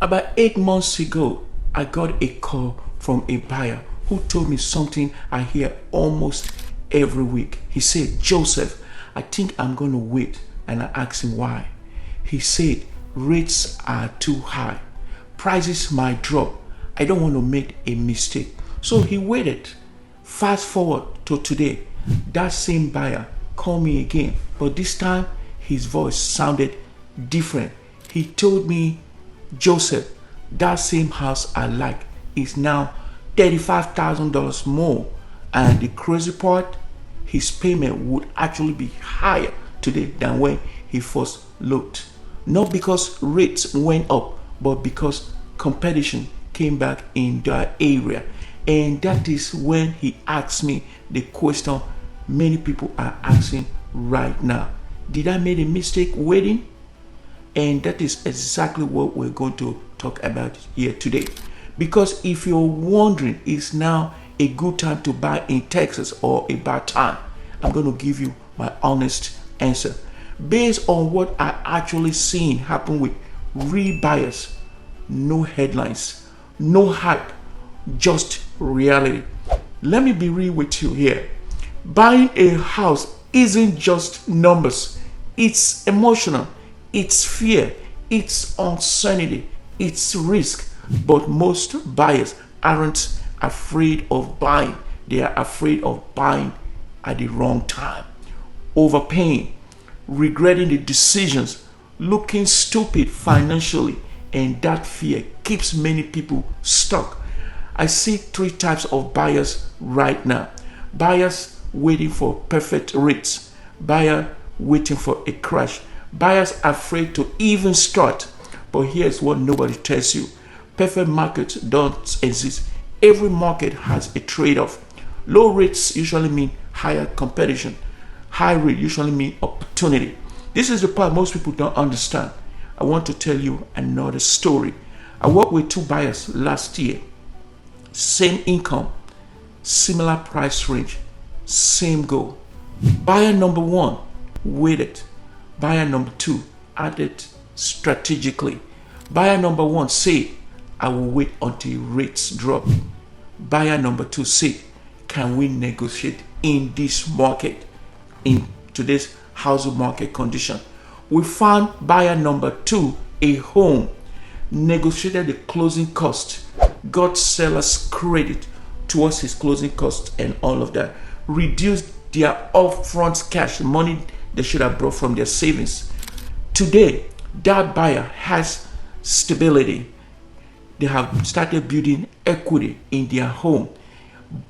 About 8 months ago, I got a call from a buyer who told me something I hear almost every week. He said, Joseph, I think I'm going to wait. And I asked him why. He said, rates are too high. Prices might drop. I don't want to make a mistake. So he waited. Fast forward to today. That same buyer called me again. But this time, his voice sounded different. He told me, Joseph, that same house I like is now $35,000 more. And the crazy part, his payment would actually be higher today than when he first looked. Not because rates went up, but because competition came back in that area. And that is when he asked me the question many people are asking right now. Did I make a mistake waiting? And that is exactly what we're going to talk about here today. Because if you're wondering, is now a good time to buy in Texas or a bad time? I'm going to give you my honest answer. Based on what I actually seen happen with real buyers, no headlines, no hype, just reality. Let me be real with you here. Buying a house isn't just numbers. It's emotional, it's fear, it's uncertainty, it's risk. But most buyers aren't afraid of buying. They are afraid of buying at the wrong time, overpaying, regretting the decisions, looking stupid financially, and that fear keeps many people stuck. I see three types of buyers right now. Buyers waiting for perfect rates, buyer waiting for a crash, buyers afraid to even start. But here's what nobody tells you. Perfect markets don't exist. Every market has a trade-off. Low rates usually mean higher competition. High rate usually mean opportunity. This is the part most people don't understand. I want to tell you another story. I worked with two buyers last year. Same income, similar price range, same goal. Buyer number one waited. Buyer number two added strategically. Buyer number one said, I will wait until rates drop. Buyer number two said, can we negotiate in this market, in today's housing market condition? We found buyer number two a home, negotiated the closing cost, got seller's credit towards his closing cost and all of that, reduced their upfront cash, money they should have brought from their savings. Today, that buyer has stability. They have started building equity in their home,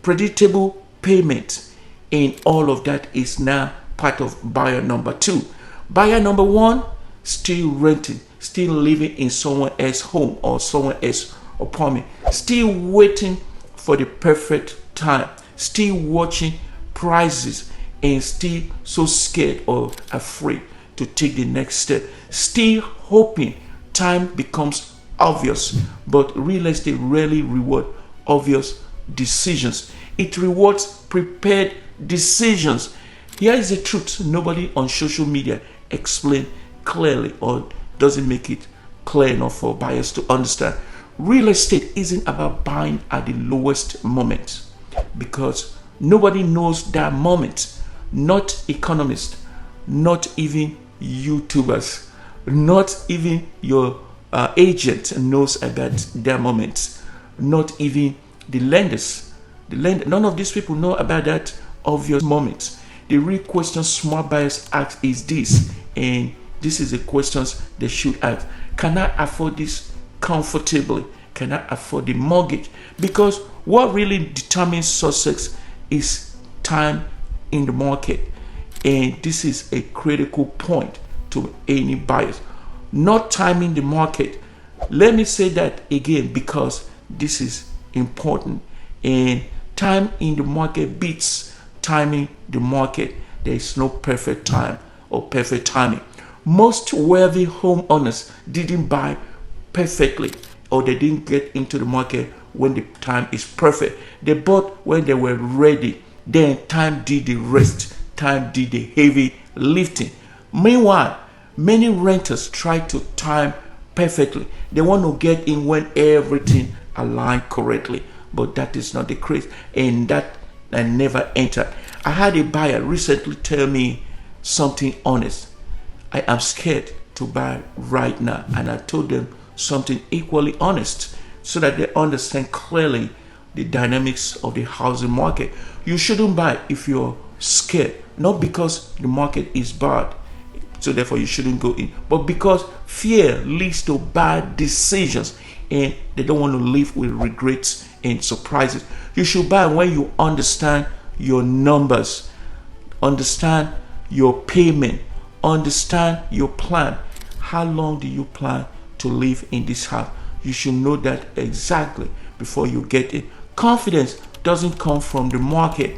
predictable payment, and all of that is now part of buyer number two. Buyer number one, still renting, still living in someone else's home or someone else's apartment, still waiting for the perfect time, still watching prices, and still so scared or afraid to take the next step, still hoping time becomes obvious. But real estate rarely rewards obvious decisions. It rewards prepared decisions. Here is the truth. Nobody on social media explain clearly or doesn't make it clear enough for buyers to understand. Real estate isn't about buying at the lowest moment, because nobody knows that moment. Not economists, not even YouTubers, not even your agent knows about that moment. Not even the lenders. None of these people know about that obvious moment. The real question smart buyers ask is this, and this is the questions they should ask. Can I afford this comfortably? Can I afford the mortgage? Because what really determines success is time in the market, and this is a critical point to any buyers. Not timing the market. Let me say that again, because this is important. And time in the market beats timing the market. There is no perfect time or perfect timing. Most wealthy homeowners didn't buy perfectly, or they didn't get into the market when the time is perfect. They bought when they were ready. Then time did the rest. Time did the heavy lifting. Meanwhile, many renters try to time perfectly. They want to get in when everything aligned correctly, but that is not the case, and that I never entered. I had a buyer recently tell me something honest. I am scared to buy right now, and I told them something equally honest so that they understand clearly the dynamics of the housing market. You shouldn't buy if you're scared, not because the market is bad, so therefore you shouldn't go in, but because fear leads to bad decisions and they don't want to live with regrets and surprises. You should buy when you understand your numbers, understand your payment, understand your plan. How long do you plan to live in this house? You should know that exactly before you get it. Confidence doesn't come from the market.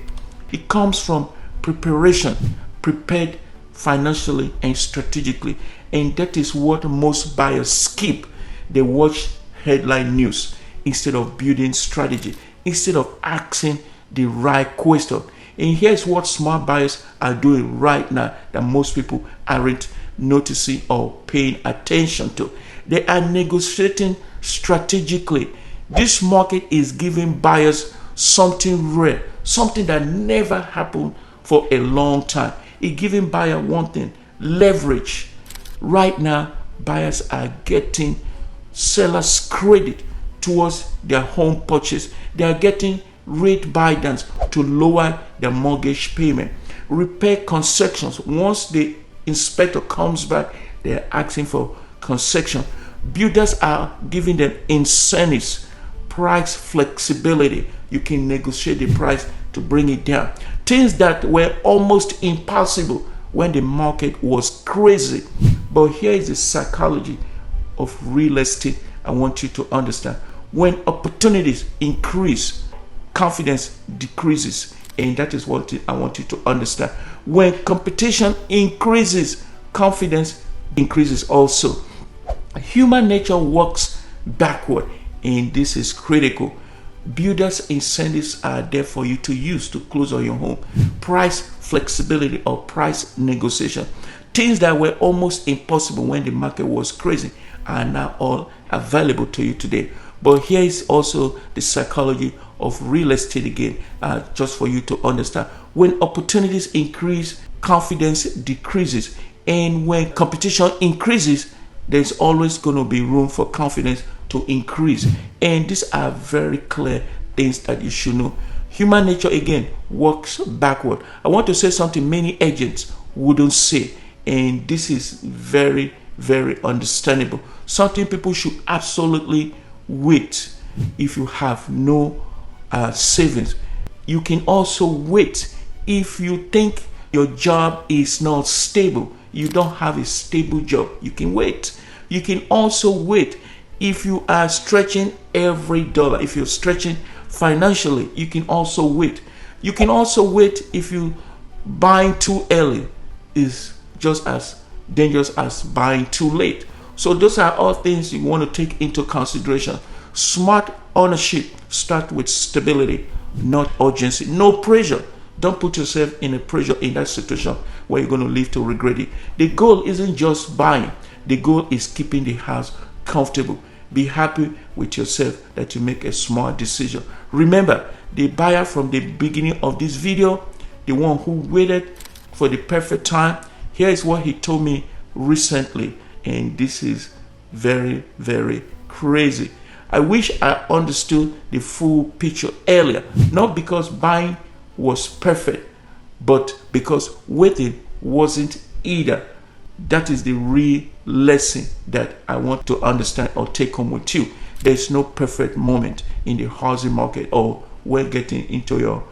It comes from preparation, prepared financially and strategically. And that is what most buyers skip. They watch headline news instead of building strategy, instead of asking the right question. And here's what smart buyers are doing right now that most people aren't noticing or paying attention to. They are negotiating strategically. This market is giving buyers something rare, something that never happened for a long time. It's giving buyer one thing: leverage. Right now, buyers are getting sellers credit towards their home purchase. They are getting rate buy-downs to lower their mortgage payment. Repair concessions. Once the inspector comes back, they are asking for concession. Builders are giving them incentives, price flexibility. You can negotiate the price to bring it down. Things that were almost impossible when the market was crazy. But here is the psychology of real estate I want you to understand. When opportunities increase, confidence decreases. And that is what I want you to understand. When competition increases, confidence increases also. Human nature works backward, and this is critical. Builders' incentives are there for you to use to close on your home. Price flexibility or price negotiation. Things that were almost impossible when the market was crazy are now all available to you today. But here is also the psychology of real estate again, just for you to understand. When opportunities increase, confidence decreases. And when competition increases, there's always going to be room for confidence to increase. And these are very clear things that you should know. Human nature again works backward. I want to say something many agents wouldn't say, and this is very, very understandable. Something people should absolutely wait. If you have no savings, you can also wait. If you think your job is not stable, you don't have a stable job, you can wait. You can also wait if you are stretching every dollar. If you're stretching financially, you can also wait. You can also wait if you buying too early is just as dangerous as buying too late. So those are all things you want to take into consideration. Smart ownership starts with stability, not urgency. No pressure. Don't put yourself in a pressure in that situation where you're going to live to regret it. The goal isn't just buying. The goal is keeping the house comfortable. Be happy with yourself that you make a smart decision. Remember, the buyer from the beginning of this video, the one who waited for the perfect time, here is what he told me recently. And this is very, very crazy. I wish I understood the full picture earlier. Not because buying was perfect, but because waiting wasn't either. That is the real lesson that I want to understand or take home with you. There is no perfect moment in the housing market or when getting into your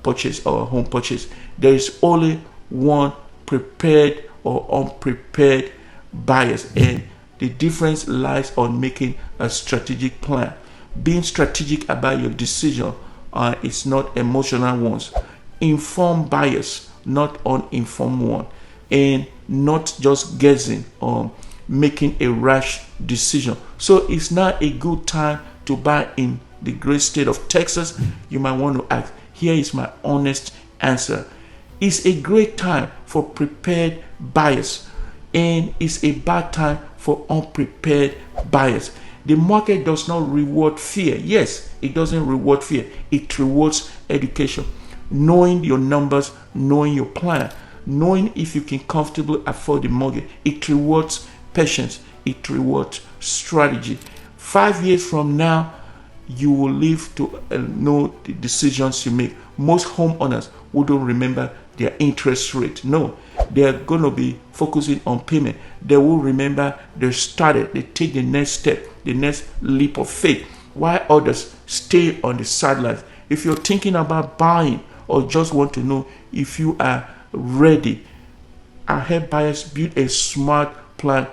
purchase or home purchase. There is only one prepared or unprepared buyers, and the difference lies on making a strategic plan. Being strategic about your decision is not emotional ones. Informed buyers, not uninformed one, and not just guessing or making a rash decision. So it's not a good time to buy in the great state of Texas. You might want to ask, here is my honest answer. It's a great time for prepared buyers, and it's a bad time for unprepared buyers. The market does not reward fear. Yes, it doesn't reward fear. It rewards education. Knowing your numbers, knowing your plan, knowing if you can comfortably afford the mortgage. It rewards patience. It rewards strategy. 5 years from now, you will live to know the decisions you make. Most homeowners wouldn't remember their interest rate. No, they're going to be focusing on payment. They will remember they started, they take the next step, the next leap of faith, while others stay on the sidelines. If you're thinking about buying or just want to know if you are ready, I help buyers build a smart plan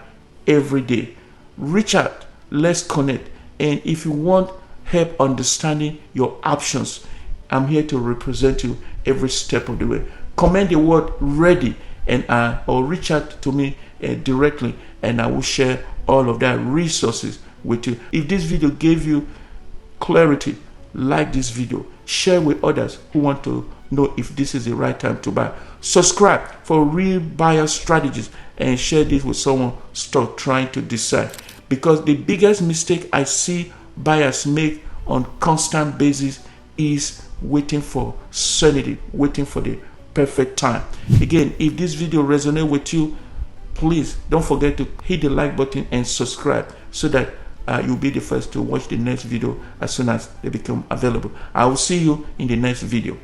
every day. Reach out, let's connect. And if you want help understanding your options, I'm here to represent you every step of the way. Comment the word ready and or reach out to me directly, and I will share all of that resources with you. If this video gave you clarity, like this video, share with others who want to know if this is the right time to buy. Subscribe for real buyer strategies and share this with someone stuck trying to decide. Because the biggest mistake I see buyers make on constant basis is waiting for certainty, waiting for the perfect time. Again, if this video resonates with you, please don't forget to hit the like button and subscribe so that you'll be the first to watch the next video as soon as they become available. I will see you in the next video.